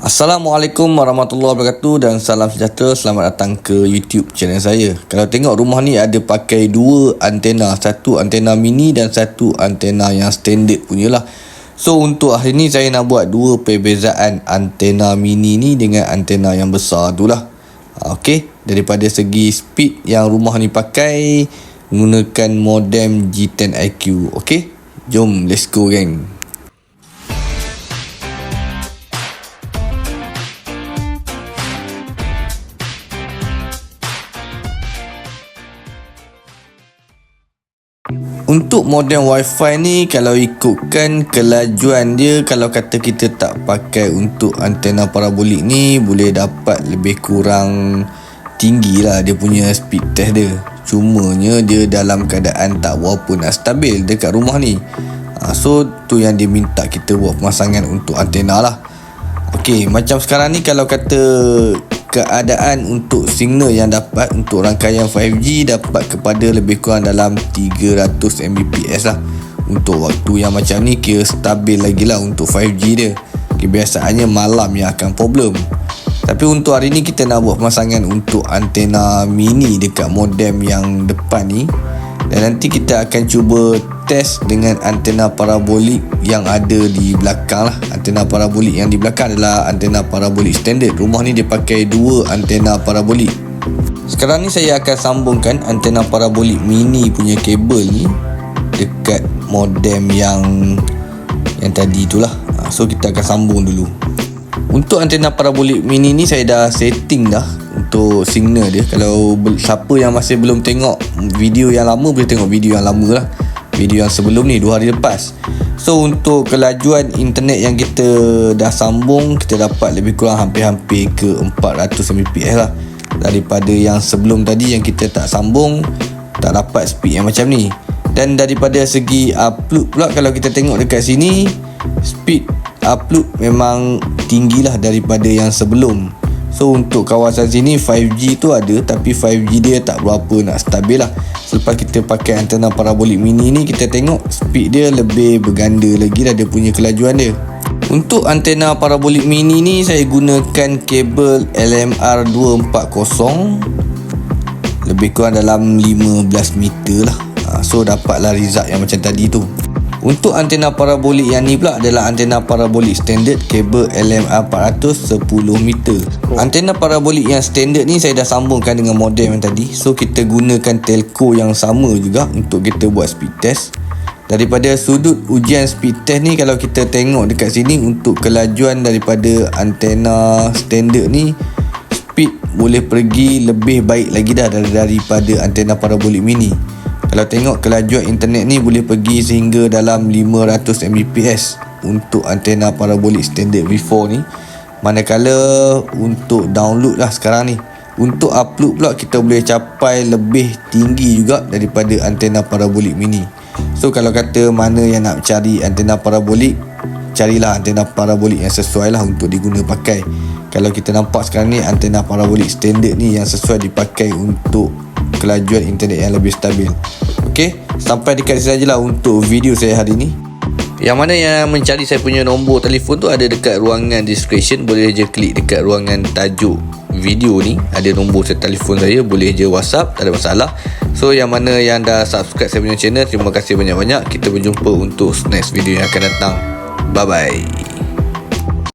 Assalamualaikum warahmatullahi wabarakatuh dan salam sejahtera. Selamat datang ke YouTube channel saya. Kalau tengok rumah ni ada pakai dua antena, satu antena mini dan satu antena yang standard punya lah. So untuk hari ni saya nak buat dua perbezaan antena mini ni dengan antena yang besar tu lah. Okey, daripada segi speed yang rumah ni pakai menggunakan modem G10IQ. Okey, jom let's go gang. Untuk modem wifi ni, kalau ikutkan kelajuan dia, kalau kata kita tak pakai untuk antena parabolik ni, boleh dapat lebih kurang tinggi lah dia punya speed test dia. Cumanya dia dalam keadaan tak berapa nak stabil dekat rumah ni. So tu yang dia minta kita buat pemasangan untuk antena lah. Okey, macam sekarang ni kalau kata keadaan untuk signal yang dapat untuk rangkaian 5G dapat kepada lebih kurang dalam 300 Mbps lah. Untuk waktu yang macam ni kira stabil lagi lah untuk 5G dia. Kebiasaannya malam yang akan problem. Tapi untuk hari ni kita nak buat pemasangan untuk antena mini dekat modem yang depan ni. Dan nanti kita akan cuba test dengan antena parabolik yang ada di belakang lah. Antena parabolik yang di belakang adalah antena parabolik standard. Rumah ni dia pakai dua antena parabolik. Sekarang ni saya akan sambungkan antena parabolik mini punya kabel ni dekat modem yang tadi tu lah. So kita akan sambung dulu. Untuk antena parabolik mini ni saya dah setting dah untuk signal dia. Kalau siapa yang masih belum tengok video yang lama, boleh tengok video yang lama lah, video yang sebelum ni 2 hari lepas. So untuk kelajuan internet yang kita dah sambung, kita dapat lebih kurang hampir-hampir ke 400 Mbps lah. Daripada yang sebelum tadi yang kita tak sambung, tak dapat speed yang macam ni. Dan daripada segi upload pula, kalau kita tengok dekat sini, speed upload memang tinggilah daripada yang sebelum. So untuk kawasan sini 5G tu ada, tapi 5G dia tak berapa nak stabil lah. Selepas kita pakai antena parabolik mini ni, kita tengok speed dia lebih berganda lagi lah dia punya kelajuan dia. Untuk antena parabolik mini ni saya gunakan kabel LMR 240, lebih kurang dalam 15 meter lah. So dapatlah result yang macam tadi tu. Untuk antena parabolik yang ni pula adalah antena parabolik standard, kabel LMR 400 10 meter. Antena parabolik yang standard ni saya dah sambungkan dengan modem yang tadi. So kita gunakan telco yang sama juga untuk kita buat speed test. Daripada sudut ujian speed test ni, kalau kita tengok dekat sini, untuk kelajuan daripada antena standard ni, speed boleh pergi lebih baik lagi dah daripada antena parabolik mini. Kalau tengok kelajuan internet ni boleh pergi sehingga dalam 500 Mbps untuk antena parabolik standard V4 ni. Manakala untuk download lah sekarang ni. Untuk upload pula kita boleh capai lebih tinggi juga daripada antena parabolik mini. So kalau kata mana yang nak cari antena parabolik, carilah antena parabolik yang sesuai lah untuk diguna pakai. Kalau kita nampak sekarang ni, antena parabolik standard ni yang sesuai dipakai untuk kelajuan internet yang lebih stabil. Okey, sampai dekat sini sajalah untuk video saya hari ni. Yang mana yang mencari saya punya nombor telefon tu ada dekat ruangan description. Boleh je klik dekat ruangan tajuk video ni, ada nombor telefon saya, boleh je WhatsApp, tak ada masalah. So yang mana yang dah subscribe saya punya channel, terima kasih banyak-banyak. Kita berjumpa untuk next video yang akan datang. Bye bye.